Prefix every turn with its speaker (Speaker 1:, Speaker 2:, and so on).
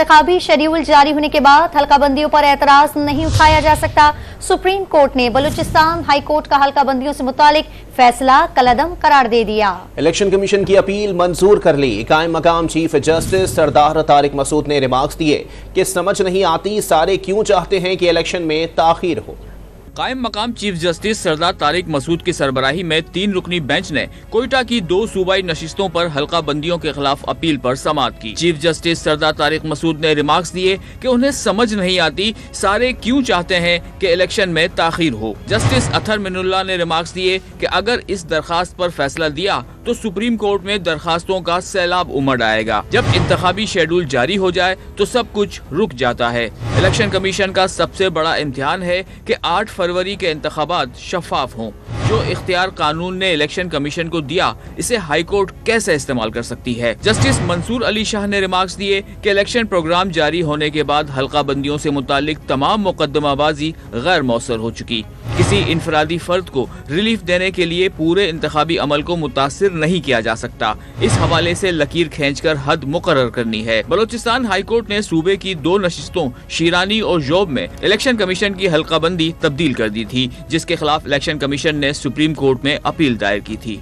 Speaker 1: इंतखाबी schedule जारी होने के बाद हल्का बंदियों पर एतराज नहीं उठाया जा सकता। सुप्रीम कोर्ट ने बलूचिस्तान हाई कोर्ट का हल्का बंदियों से मुतालिक फैसला कलअदम करार दे दिया।
Speaker 2: इलेक्शन कमीशन की अपील मंजूर कर ली। कायम मकाम चीफ जस्टिस सरदार तारिक मसूद ने रिमार्क्स दिए कि समझ नहीं आती सारे क्यों चाहते हैं कि इलेक्शन में ताखीर हो।
Speaker 3: कायम मकाम चीफ जस्टिस सरदार तारिक मसूद की सरबराही में 3 रुकनी बेंच ने कोयटा की 2 सूबाई नशिस्तों पर हल्का बंदियों के खिलाफ अपील पर समाअत की। चीफ जस्टिस सरदार तारिक मसूद ने रिमार्क्स दिए कि उन्हें समझ नहीं आती सारे क्यों चाहते हैं कि इलेक्शन में ताखीर हो। जस्टिस अथर मिनुल्लाह ने रिमार्क्स दिए कि अगर इस दरखास्त पर फैसला दिया तो सुप्रीम कोर्ट में दरखास्तों का सैलाब उमड़ आएगा। जब इंतखाबी शेड्यूल जारी हो जाए तो सब कुछ रुक जाता है। इलेक्शन कमीशन का सबसे बड़ा इम्तिहान है कि 8 फरवरी के इंतखाबात शफाफ हों। जो इख्तियार कानून ने इलेक्शन कमीशन को दिया, इसे हाई कोर्ट कैसे इस्तेमाल कर सकती है। जस्टिस मंसूर अली शाह ने रिमार्क्स दिए कि इलेक्शन प्रोग्राम जारी होने के बाद हल्का बंदियों से मुतालिक तमाम मुकदमाबाजी गैर मौसर हो चुकी। किसी इनफरादी फर्द को रिलीफ देने के लिए पूरे इंतखाबी अमल को मुतासिर नहीं किया जा सकता। इस हवाले से लकीर खींचकर हद मुकर्रर करनी है। बलूचिस्तान हाई कोर्ट ने सूबे की 2 नशिस्तों शीरानी और जोब में इलेक्शन कमीशन की हल्का बंदी तब्दील कर दी थी, जिसके खिलाफ इलेक्शन कमीशन ने सुप्रीम कोर्ट में अपील दायर की थी।